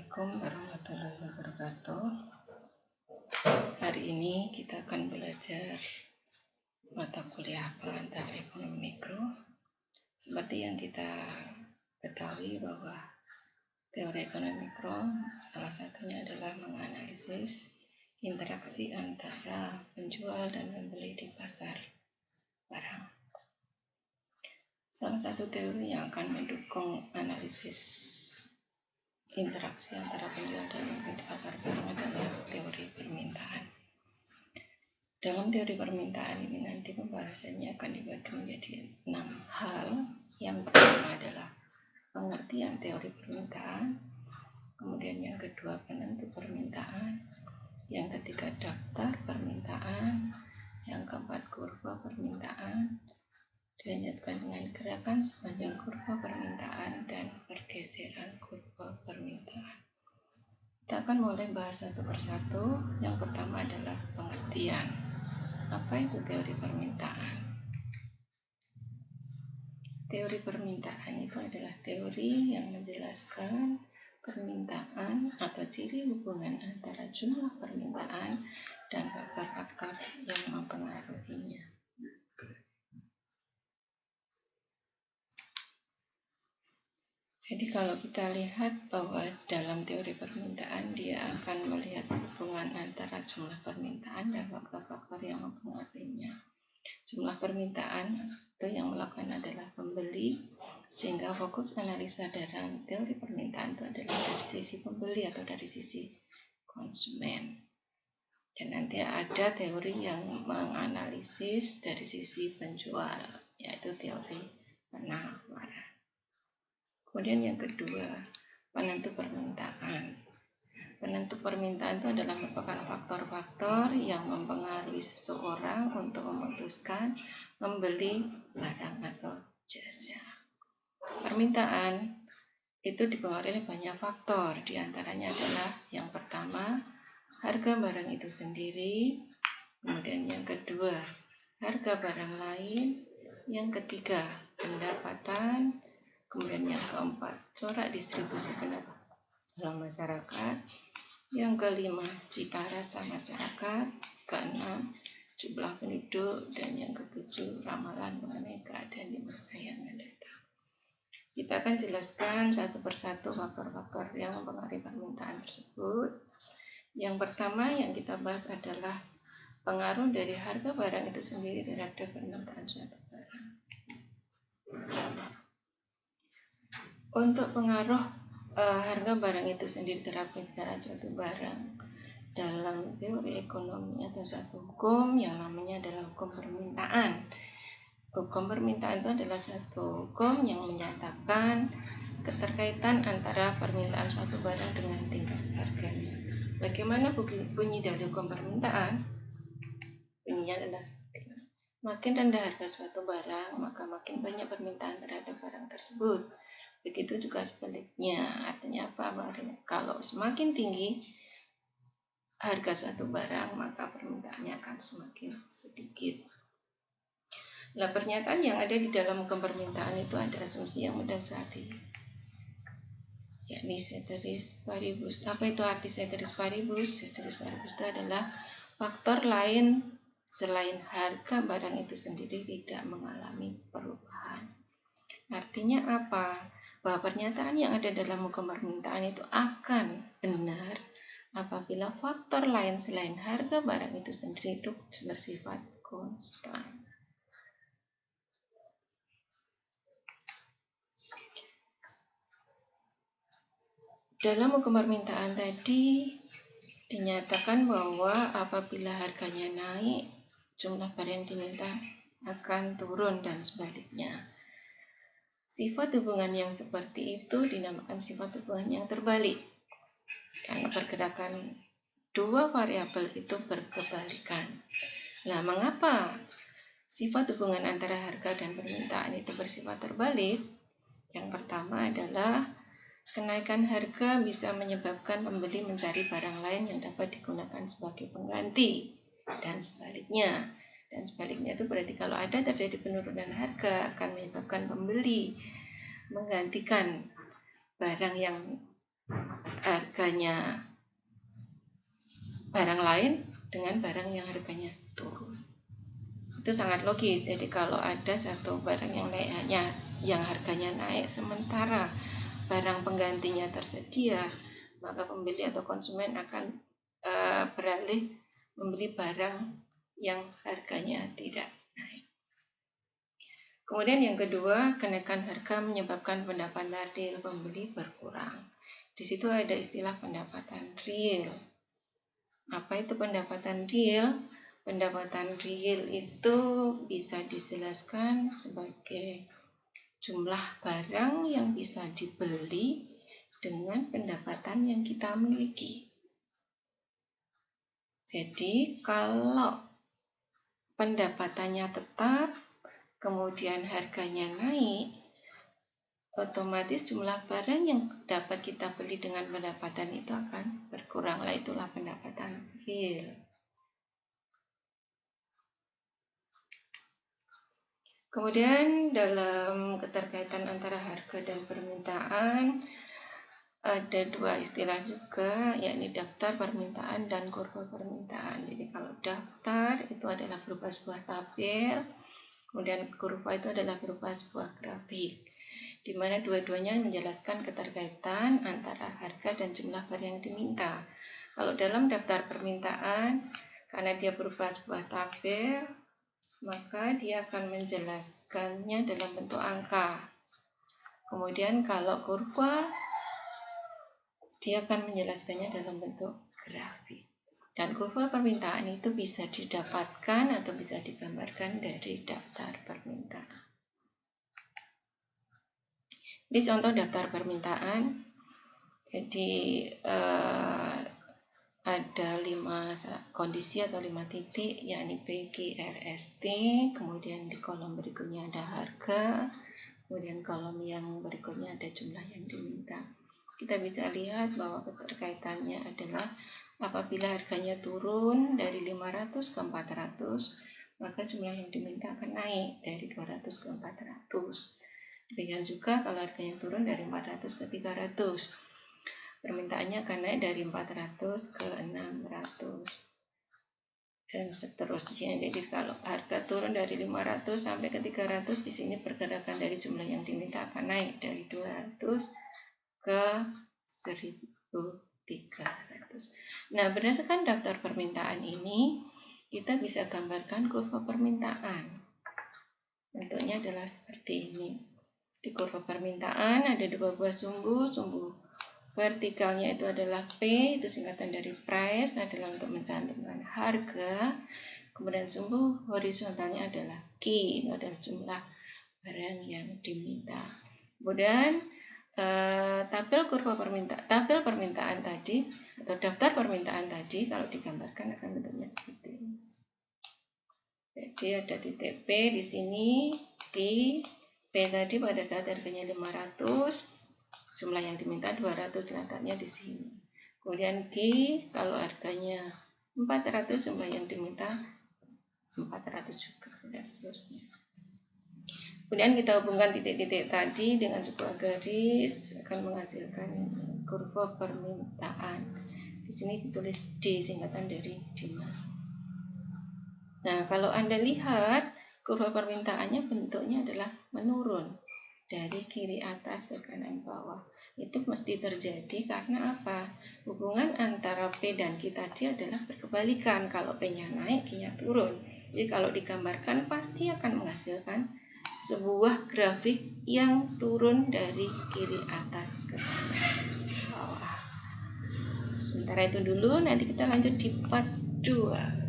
Assalamualaikum warahmatullahi wabarakatuh. Hari ini kita akan belajar mata kuliah pengantar ekonomi mikro. Seperti yang kita ketahui bahwa teori ekonomi mikro salah satunya adalah menganalisis interaksi antara penjual dan pembeli di pasar barang. Salah satu teori yang akan mendukung analisis interaksi antara penjual dan pembeli di pasar barang adalah teori permintaan. Dalam teori permintaan ini nanti pembahasannya akan dibagi menjadi 6 hal. Yang pertama adalah pengertian teori permintaan, kemudian yang kedua penentu permintaan, yang ketiga daftar permintaan, yang keempat kurva permintaan, dilanjutkan dengan gerakan sepanjang kurva permintaan dan pergeseran kurva permintaan. Kita akan mulai bahas satu persatu. Yang pertama adalah pengertian. Apa itu teori permintaan? Teori permintaan itu adalah teori yang menjelaskan permintaan atau ciri hubungan antara jumlah permintaan dan faktor-faktor yang mempengaruhinya. Jadi kalau kita lihat bahwa dalam teori permintaan dia akan melihat hubungan antara jumlah permintaan dan faktor-faktor yang mempengaruhinya. Jumlah permintaan itu yang melakukan adalah pembeli, sehingga fokus analisa dalam teori permintaan itu adalah dari sisi pembeli atau dari sisi konsumen. Dan nanti ada teori yang menganalisis dari sisi penjual, yaitu teori penawaran. Kemudian yang kedua, penentu permintaan. Penentu permintaan itu adalah merupakan faktor-faktor yang mempengaruhi seseorang untuk memutuskan membeli barang atau jasa. Permintaan itu dipengaruhi oleh banyak faktor, diantaranya adalah yang pertama, harga barang itu sendiri, kemudian yang kedua, harga barang lain, yang ketiga, pendapatan, kemudian yang keempat, corak distribusi pendapatan dalam masyarakat, yang kelima, cita rasa masyarakat, keenam, jumlah penduduk, dan yang ketujuh, ramalan mengenai keadaan di masa yang akan datang. Kita akan jelaskan satu persatu faktor-faktor yang mempengaruhi permintaan tersebut. Yang pertama yang kita bahas adalah pengaruh dari harga barang itu sendiri terhadap permintaan suatu barang. Untuk pengaruh harga barang itu sendiri terhadap permintaan suatu barang dalam teori ekonomi atau satu hukum yang namanya adalah hukum permintaan. Hukum permintaan itu adalah satu hukum yang menyatakan keterkaitan antara permintaan suatu barang dengan tingkat harganya. Bagaimana bunyi dari hukum permintaan? Bunyinya adalah seperti ini. Makin rendah harga suatu barang, maka makin banyak permintaan terhadap barang tersebut. Begitu juga sebaliknya. Artinya apa? Kalau semakin tinggi harga suatu barang, maka permintaannya akan semakin sedikit. Nah, pernyataan yang ada di dalam hukum permintaan itu ada asumsi yang mendasari, yakni ceteris paribus. Apa itu arti ceteris paribus? Ceteris paribus itu adalah faktor lain selain harga barang itu sendiri tidak mengalami perubahan. Artinya apa? Bahwa pernyataan yang ada dalam hukum permintaan itu akan benar apabila faktor lain selain harga barang itu sendiri itu bersifat konstan. Dalam hukum permintaan tadi dinyatakan bahwa apabila harganya naik, jumlah barang yang diminta akan turun dan sebaliknya. Sifat hubungan yang seperti itu dinamakan sifat hubungan yang terbalik. Karena pergerakan dua variabel itu berkebalikan. Nah, mengapa sifat hubungan antara harga dan permintaan itu bersifat terbalik? Yang pertama adalah kenaikan harga bisa menyebabkan pembeli mencari barang lain yang dapat digunakan sebagai pengganti, dan sebaliknya. Dan sebaliknya itu berarti kalau ada terjadi penurunan harga akan menyebabkan pembeli menggantikan barang yang harganya barang lain dengan barang yang harganya turun. Itu sangat logis. Jadi kalau ada satu barang yang harganya naik sementara barang penggantinya tersedia, maka pembeli atau konsumen akan beralih membeli barang yang harganya tidak naik. Kemudian yang kedua, kenaikan harga menyebabkan pendapatan real pembeli berkurang. Di situ ada istilah pendapatan real. Apa itu pendapatan real? Pendapatan real itu bisa dijelaskan sebagai jumlah barang yang bisa dibeli dengan pendapatan yang kita miliki. Jadi kalau pendapatannya tetap, kemudian harganya naik, otomatis jumlah barang yang dapat kita beli dengan pendapatan itu akan berkurang. Itulah pendapatan real. Kemudian dalam keterkaitan antara harga dan permintaan ada dua istilah juga, yakni daftar permintaan dan kurva permintaan. Jadi kalau daftar itu adalah berupa sebuah tabel, kemudian kurva itu adalah berupa sebuah grafik, di mana dua-duanya menjelaskan keterkaitan antara harga dan jumlah barang yang diminta. Kalau dalam daftar permintaan, karena dia berupa sebuah tabel, maka dia akan menjelaskannya dalam bentuk angka. Kemudian kalau kurva, dia akan menjelaskannya dalam bentuk grafik. Dan kurva permintaan itu bisa didapatkan atau bisa digambarkan dari daftar permintaan. Ini contoh daftar permintaan. Jadi ada 5 kondisi atau 5 titik, yakni P, Q, R, S, T. Kemudian di kolom berikutnya ada harga. Kemudian kolom yang berikutnya ada jumlah yang diminta. Kita bisa lihat bahwa keterkaitannya adalah apabila harganya turun dari 500 ke 400, maka jumlah yang diminta akan naik dari 200 ke 400. Demikian juga kalau harganya turun dari 400 ke 300, permintaannya akan naik dari 400 ke 600 dan seterusnya. Jadi kalau harga turun dari 500 sampai ke 300, di sini pergerakan dari jumlah yang diminta akan naik dari 200 ke 1.300. Nah, berdasarkan daftar permintaan ini, kita bisa gambarkan kurva permintaan. Bentuknya adalah seperti ini. Di kurva permintaan ada 2 buah sumbu. Sumbu vertikalnya itu adalah P, itu singkatan dari price, adalah untuk mencantumkan harga. Kemudian sumbu horizontalnya adalah Q, itu adalah jumlah barang yang diminta. Kemudian tabel permintaan tadi atau daftar permintaan tadi kalau digambarkan akan bentuknya seperti ini. Jadi ada titik P di sini, Q, P tadi pada saat harganya 500, jumlah yang diminta 200, letaknya di sini. Kemudian Q kalau harganya 400, jumlah yang diminta 400 juga, dan seterusnya. Kemudian kita hubungkan titik-titik tadi dengan sebuah garis, akan menghasilkan kurva permintaan. Di sini ditulis D, singkatan dari demand. Nah, kalau Anda lihat kurva permintaannya bentuknya adalah menurun dari kiri atas ke kanan bawah. Itu mesti terjadi karena apa? Hubungan antara P dan Q tadi adalah berkebalikan. Kalau P-nya naik, Q-nya turun. Jadi kalau digambarkan pasti akan menghasilkan sebuah grafik yang turun dari kiri atas ke kanan bawah. Sementara itu dulu, nanti kita lanjut di part 2.